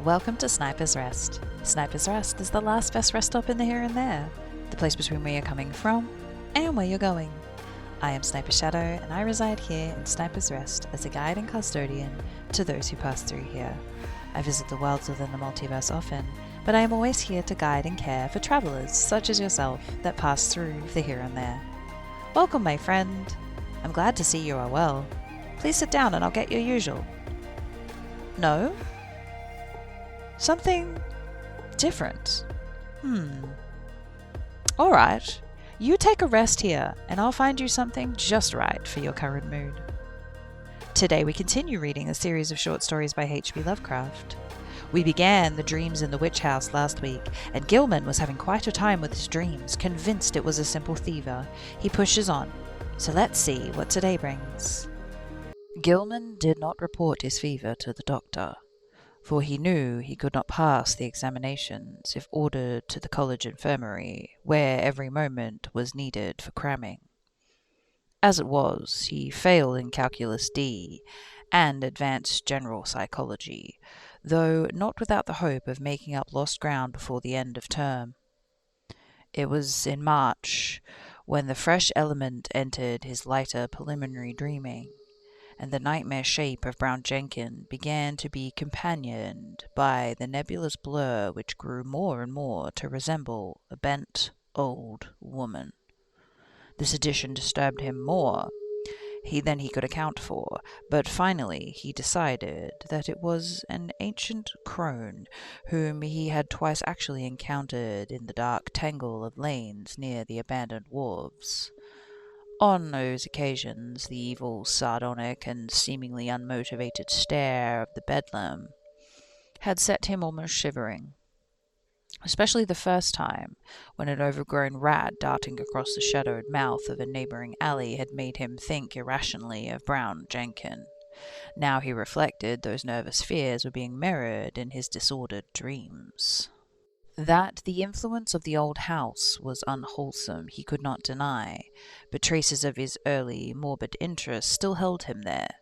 Welcome to Sniper's Rest. Sniper's Rest is the last best rest stop in the here and there, the place between where you're coming from and where you're going. I am Sniper Shadow, and I reside here in Sniper's Rest as a guide and custodian to those who pass through here. I visit the worlds within the multiverse often, but I am always here to guide and care for travelers such as yourself that pass through the here and there. Welcome, my friend. I'm glad to see you are well. Please sit down and I'll get your usual. No? Something different. Alright, you take a rest here and I'll find you something just right for your current mood. Today we continue reading a series of short stories by H.P. Lovecraft. We began The Dreams in the Witch House last week, and Gilman was having quite a time with his dreams, convinced it was a simple fever. He pushes on, so let's see what today brings. Gilman did not report his fever to the doctor, for he knew he could not pass the examinations if ordered to the college infirmary, where every moment was needed for cramming. As it was, he failed in Calculus D and Advanced General Psychology, though not without the hope of making up lost ground before the end of term. It was in March, when the fresh element entered his lighter preliminary dreaming, and the nightmare shape of Brown Jenkin began to be companioned by the nebulous blur which grew more and more to resemble a bent old woman. This addition disturbed him more than he could account for, but finally he decided that it was an ancient crone whom he had twice actually encountered in the dark tangle of lanes near the abandoned wharves. On those occasions, the evil, sardonic, and seemingly unmotivated stare of the bedlam had set him almost shivering, especially the first time, when an overgrown rat darting across the shadowed mouth of a neighboring alley had made him think irrationally of Brown Jenkin. Now he reflected, those nervous fears were being mirrored in his disordered dreams. That the influence of the old house was unwholesome he could not deny, but traces of his early morbid interest still held him there.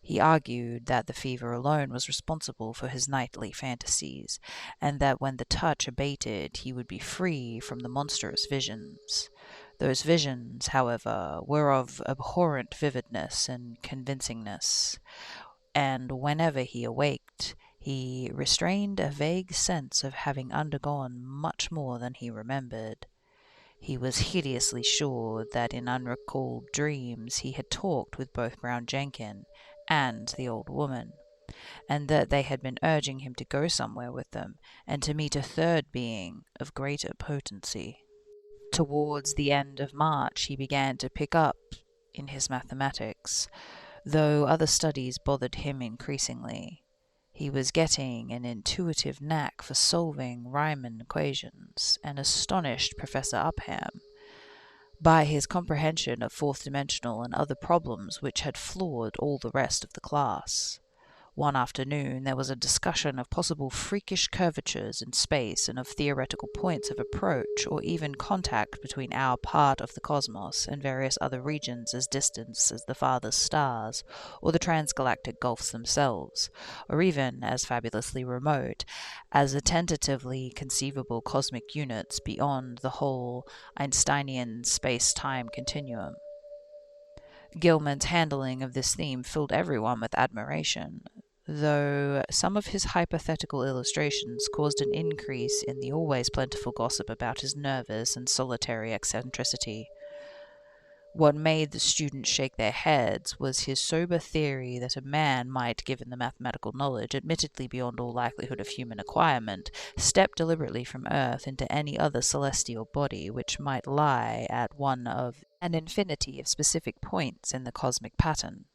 He argued that the fever alone was responsible for his nightly fantasies, and that when the touch abated he would be free from the monstrous visions. Those visions, however, were of abhorrent vividness and convincingness, and whenever he awaked, he restrained a vague sense of having undergone much more than he remembered. He was hideously sure that in unrecalled dreams he had talked with both Brown Jenkin and the old woman, and that they had been urging him to go somewhere with them, and to meet a third being of greater potency. Towards the end of March he began to pick up in his mathematics, though other studies bothered him increasingly. He was getting an intuitive knack for solving Riemann equations, and astonished Professor Upham by his comprehension of fourth-dimensional and other problems which had floored all the rest of the class. One afternoon there was a discussion of possible freakish curvatures in space and of theoretical points of approach or even contact between our part of the cosmos and various other regions as distant as the farthest stars, or the transgalactic gulfs themselves, or even as fabulously remote as the tentatively conceivable cosmic units beyond the whole Einsteinian space-time continuum. Gilman's handling of this theme filled everyone with admiration, though some of his hypothetical illustrations caused an increase in the always plentiful gossip about his nervous and solitary eccentricity. What made the students shake their heads was his sober theory that a man might, given the mathematical knowledge, admittedly beyond all likelihood of human acquirement, step deliberately from Earth into any other celestial body which might lie at one of an infinity of specific points in the cosmic pattern.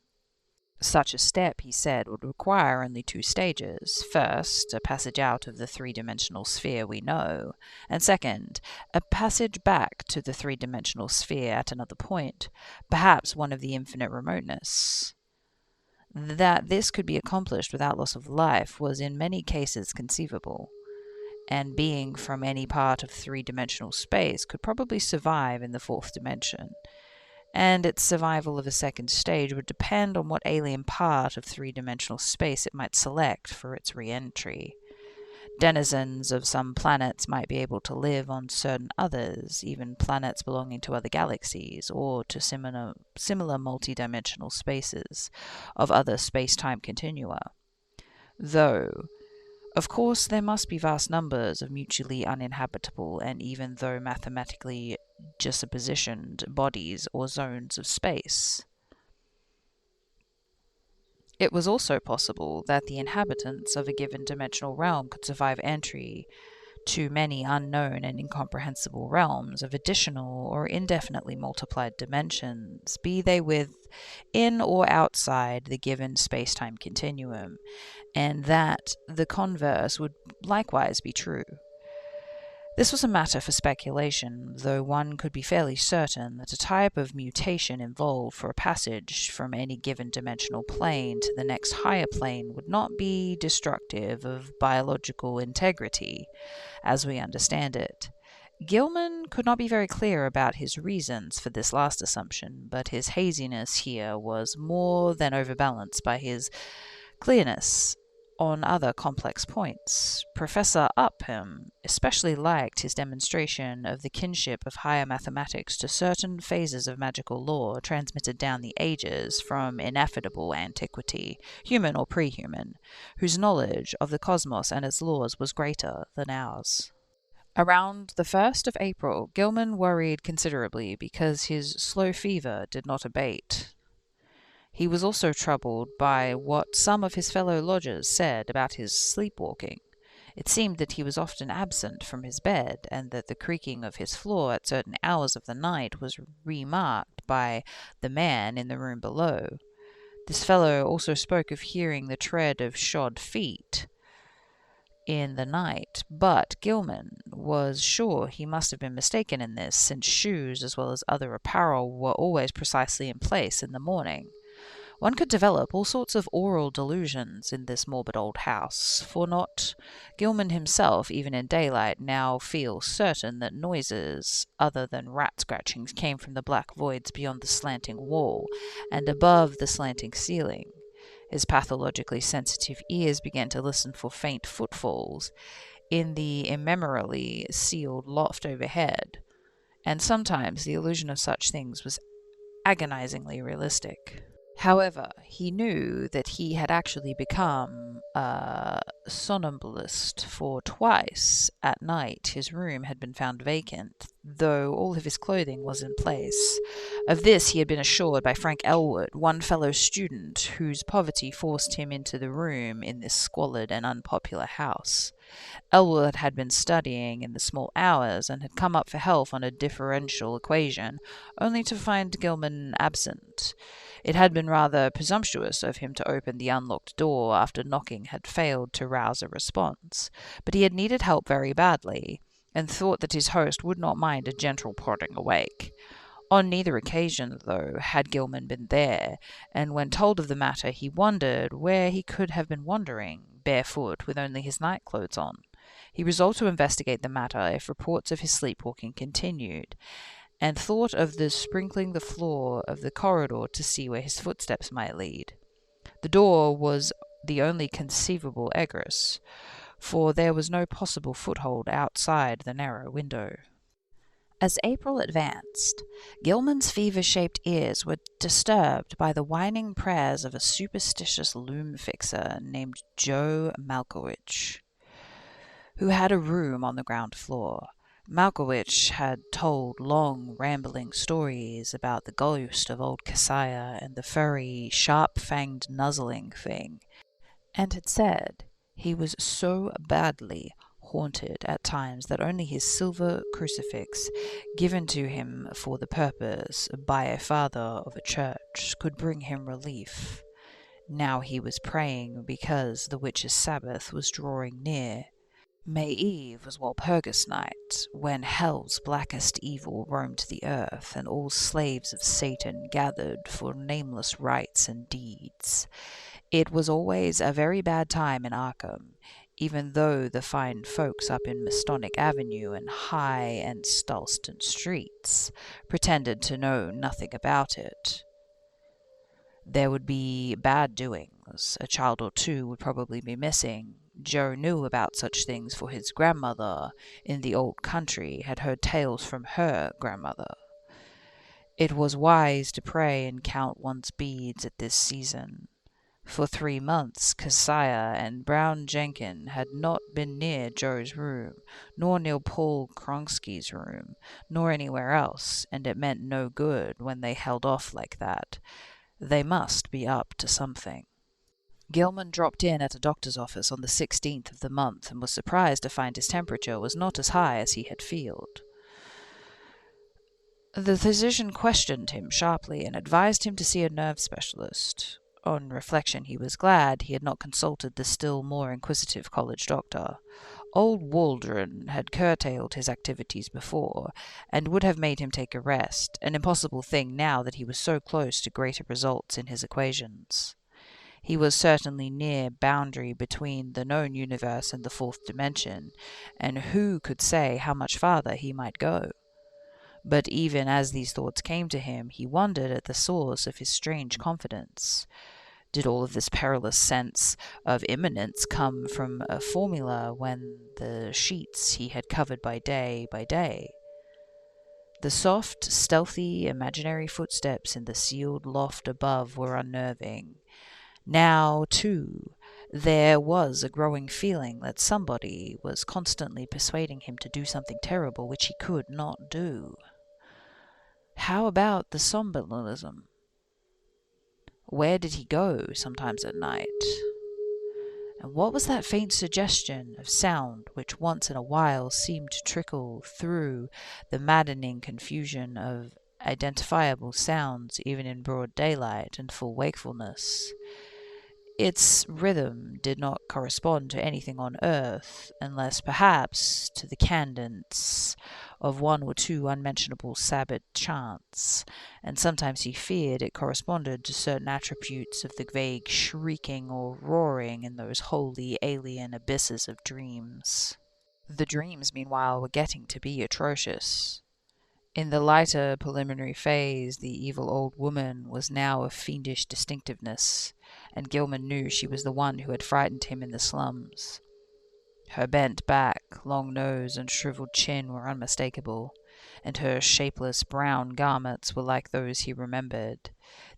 Such a step, he said, would require only two stages. First, a passage out of the three-dimensional sphere we know, and second, a passage back to the three-dimensional sphere at another point, perhaps one of the infinite remoteness. That this could be accomplished without loss of life was in many cases conceivable, and being from any part of three-dimensional space could probably survive in the fourth dimension, and its survival of a second stage would depend on what alien part of three-dimensional space it might select for its re-entry. Denizens of some planets might be able to live on certain others, even planets belonging to other galaxies, or to similar multidimensional spaces of other space-time continua. Though, of course, there must be vast numbers of mutually uninhabitable and even though mathematically juxtapositioned bodies or zones of space. It was also possible that the inhabitants of a given dimensional realm could survive entry to many unknown and incomprehensible realms of additional or indefinitely multiplied dimensions, be they within or outside the given space-time continuum, and that the converse would likewise be true. This was a matter for speculation, though one could be fairly certain that a type of mutation involved for a passage from any given dimensional plane to the next higher plane would not be destructive of biological integrity, as we understand it. Gilman could not be very clear about his reasons for this last assumption, but his haziness here was more than overbalanced by his clearness on other complex points. Professor Upham especially liked his demonstration of the kinship of higher mathematics to certain phases of magical lore transmitted down the ages from ineffable antiquity, human or pre-human, whose knowledge of the cosmos and its laws was greater than ours. Around the 1st of April, Gilman worried considerably because his slow fever did not abate. He was also troubled by what some of his fellow lodgers said about his sleepwalking. It seemed that he was often absent from his bed, and that the creaking of his floor at certain hours of the night was remarked by the man in the room below. This fellow also spoke of hearing the tread of shod feet in the night, but Gilman was sure he must have been mistaken in this, since shoes as well as other apparel were always precisely in place in the morning. One could develop all sorts of aural delusions in this morbid old house, for not Gilman himself, even in daylight, now feels certain that noises other than rat-scratchings came from the black voids beyond the slanting wall and above the slanting ceiling. His pathologically sensitive ears began to listen for faint footfalls in the immemorially sealed loft overhead, and sometimes the illusion of such things was agonizingly realistic. However, he knew that he had actually become a somnambulist, for twice at night his room had been found vacant, though all of his clothing was in place. Of this he had been assured by Frank Elwood, one fellow student whose poverty forced him into the room in this squalid and unpopular house. Elwood had been studying in the small hours, and had come up for help on a differential equation, only to find Gilman absent. It had been rather presumptuous of him to open the unlocked door after knocking had failed to rouse a response, but he had needed help very badly, and thought that his host would not mind a gentle prodding awake. On neither occasion, though, had Gilman been there, and when told of the matter he wondered where he could have been wandering, barefoot, with only his nightclothes on. He resolved to investigate the matter if reports of his sleepwalking continued, and thought of sprinkling the floor of the corridor to see where his footsteps might lead. The door was the only conceivable egress, for there was no possible foothold outside the narrow window. As April advanced, Gilman's fever-shaped ears were disturbed by the whining prayers of a superstitious loom-fixer named Joe Malkowicz, who had a room on the ground floor. Malkowicz had told long, rambling stories about the ghost of old Keziah and the furry, sharp-fanged nuzzling thing, and had said he was so badly haunted at times that only his silver crucifix, given to him for the purpose by a father of a church, could bring him relief. Now he was praying because the witch's Sabbath was drawing near. May Eve was Walpurgis night, when hell's blackest evil roamed the earth, and all slaves of Satan gathered for nameless rites and deeds. It was always a very bad time in Arkham, even though the fine folks up in Miskatonic Avenue and High and Stallston Streets pretended to know nothing about it. There would be bad doings. A child or two would probably be missing. Joe knew about such things, for his grandmother in the old country had heard tales from her grandmother. It was wise to pray and count one's beads at this season. For 3 months Keziah and Brown Jenkin had not been near Joe's room, nor near Paul Kronsky's room, nor anywhere else, and it meant no good when they held off like that. They must be up to something. Gilman dropped in at a doctor's office on the 16th of the month and was surprised to find his temperature was not as high as he had feared. The physician questioned him sharply and advised him to see a nerve specialist. On reflection, he was glad he had not consulted the still more inquisitive college doctor. Old Waldron had curtailed his activities before, and would have made him take a rest, an impossible thing now that he was so close to greater results in his equations. He was certainly near boundary between the known universe and the fourth dimension, and who could say how much farther he might go? But even as these thoughts came to him, he wondered at the source of his strange confidence. Did all of this perilous sense of imminence come from a formula when the sheets he had covered by day? The soft, stealthy, imaginary footsteps in the sealed loft above were unnerving. Now, too, there was a growing feeling that somebody was constantly persuading him to do something terrible which he could not do. How about the somnambulism? Where did he go sometimes at night? And what was that faint suggestion of sound which once in a while seemed to trickle through the maddening confusion of identifiable sounds even in broad daylight and full wakefulness? Its rhythm did not correspond to anything on earth, unless perhaps to the cadence of one or two unmentionable Sabbath chants, and sometimes he feared it corresponded to certain attributes of the vague shrieking or roaring in those wholly alien abysses of dreams. The dreams, meanwhile, were getting to be atrocious. In the lighter preliminary phase, the evil old woman was now of fiendish distinctiveness, and Gilman knew she was the one who had frightened him in the slums. Her bent back, long nose, and shriveled chin were unmistakable, and her shapeless brown garments were like those he remembered.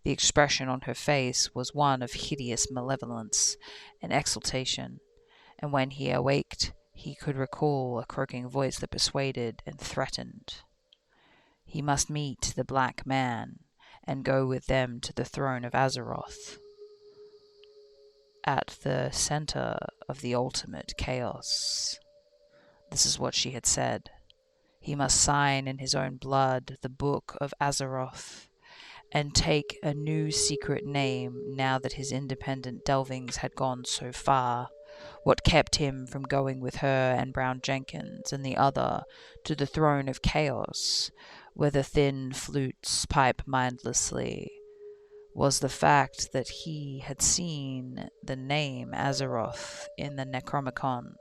The expression on her face was one of hideous malevolence and exultation, and when he awaked, he could recall a croaking voice that persuaded and threatened. He must meet the Black Man and go with them to the throne of Azeroth, at the center of the ultimate chaos. This is what she had said. He must sign in his own blood the book of Azeroth, and take a new secret name now that his independent delvings had gone so far. What kept him from going with her and Brown Jenkins and the other to the throne of chaos, where the thin flutes pipe mindlessly, was the fact that he had seen the name Azeroth in the Necronomicon,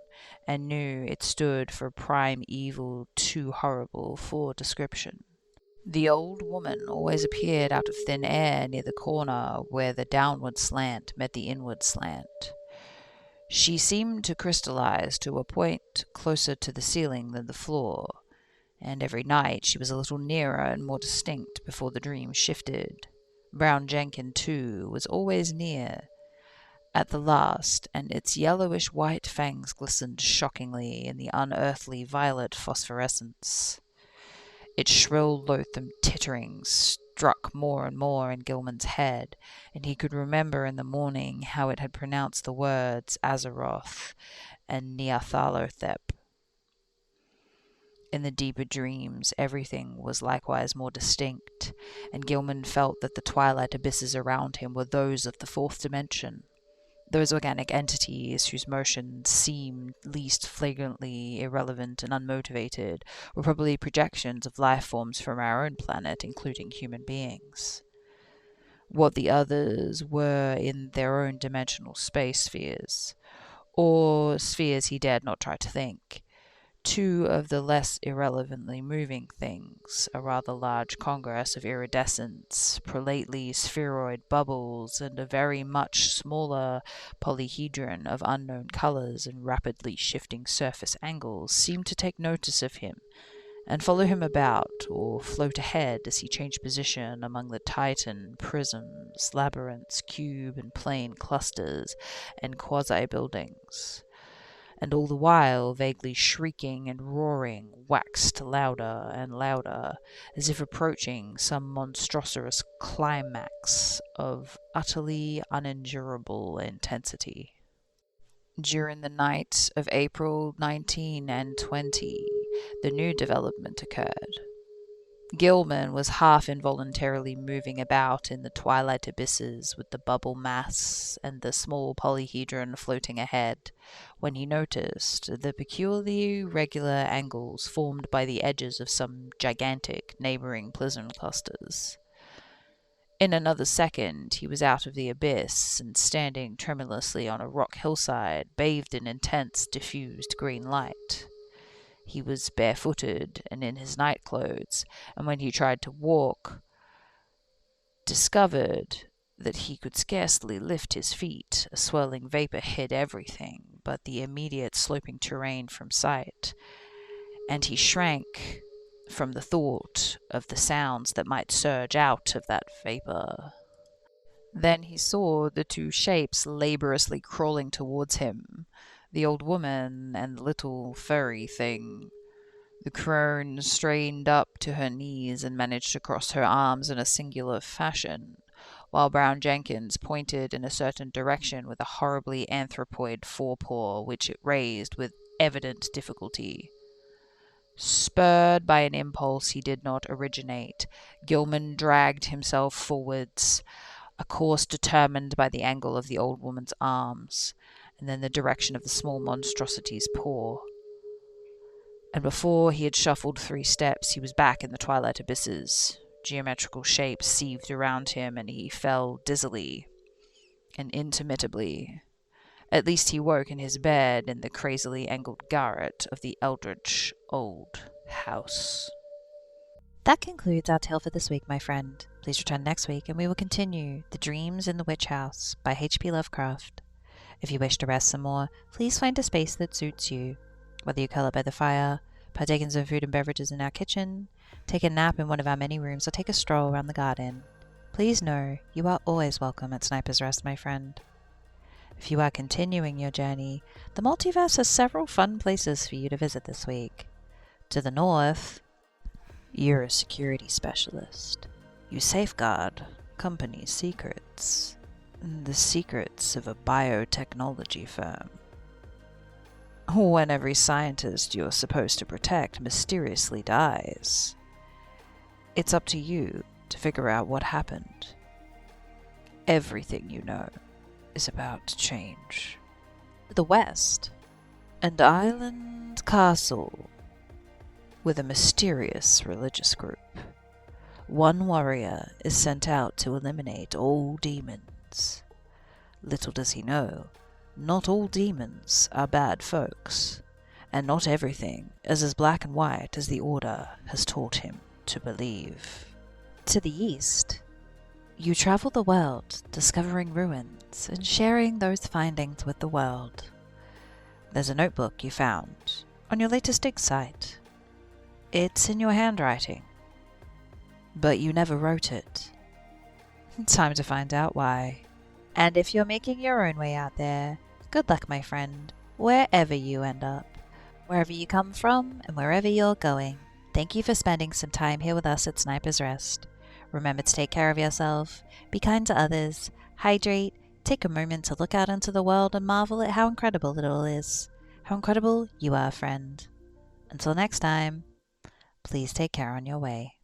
and knew it stood for prime evil too horrible for description. The old woman always appeared out of thin air near the corner where the downward slant met the inward slant. She seemed to crystallize to a point closer to the ceiling than the floor, and every night she was a little nearer and more distinct before the dream shifted. Brown Jenkin, too, was always near at the last, and its yellowish-white fangs glistened shockingly in the unearthly violet phosphorescence. Its shrill, loathsome tittering struck more and more in Gilman's head, and he could remember in the morning how it had pronounced the words Azeroth and Neathalothep. In the deeper dreams, everything was likewise more distinct, and Gilman felt that the twilight abysses around him were those of the fourth dimension. Those organic entities whose motions seemed least flagrantly irrelevant and unmotivated were probably projections of life forms from our own planet, including human beings. What the others were in their own dimensional space spheres, or spheres he dared not try to think. Two of the less irrelevantly moving things, a rather large congress of iridescence, prolately spheroid bubbles, and a very much smaller polyhedron of unknown colors and rapidly shifting surface angles, seemed to take notice of him and follow him about, or float ahead as he changed position among the Taton prisms, labyrinths, cube and plane clusters, and quasi-buildings. And all the while, vaguely shrieking and roaring, waxed louder and louder, as if approaching some monstrous climax of utterly unendurable intensity. During the night of April 19 and 20, the new development occurred. Gilman was half involuntarily moving about in the twilight abysses with the bubble mass and the small polyhedron floating ahead, when he noticed the peculiarly regular angles formed by the edges of some gigantic neighboring prism clusters. In another second, he was out of the abyss and standing tremulously on a rock hillside, bathed in intense, diffused green light. He was barefooted and in his night clothes, and when he tried to walk, discovered that he could scarcely lift his feet. A swirling vapor hid everything but the immediate sloping terrain from sight, and he shrank from the thought of the sounds that might surge out of that vapor. Then he saw the two shapes laboriously crawling towards him, the old woman and the little furry thing. The crone strained up to her knees and managed to cross her arms in a singular fashion, while Brown Jenkins pointed in a certain direction with a horribly anthropoid forepaw, which it raised with evident difficulty. Spurred by an impulse he did not originate, Gilman dragged himself forwards, a course determined by the angle of the old woman's arms, and then the direction of the small monstrosity's paw. And before he had shuffled 3 steps, he was back in the twilight abysses. Geometrical shapes seethed around him, and he fell dizzily and intermittably. At least he woke in his bed in the crazily angled garret of the eldritch old house. That concludes our tale for this week, my friend. Please return next week and we will continue The Dreams in the Witch House by H.P. Lovecraft. If you wish to rest some more, please find a space that suits you. Whether you curl up by the fire, partake in some food and beverages in our kitchen, take a nap in one of our many rooms, or take a stroll around the garden, please know you are always welcome at Sniper's Rest, my friend. If you are continuing your journey, the multiverse has several fun places for you to visit this week. To the north, you're a security specialist. You safeguard company secrets, the secrets of a biotechnology firm. When every scientist you're supposed to protect mysteriously dies, it's up to you to figure out what happened. Everything you know is about to change. To the west, an island castle with a mysterious religious group. One warrior is sent out to eliminate all demons. Little does he know, not all demons are bad folks, and not everything is as black and white as the Order has taught him to believe. To the east, you travel the world, discovering ruins and sharing those findings with the world. There's a notebook you found on your latest dig site. It's in your handwriting, but you never wrote it. Time to find out why. And if you're making your own way out there, good luck, my friend, wherever you end up, wherever you come from, and wherever you're going. Thank you for spending some time here with us at Sniper's Rest. Remember to take care of yourself, be kind to others, hydrate, take a moment to look out into the world and marvel at how incredible it all is. How incredible you are, friend. Until next time, please take care on your way.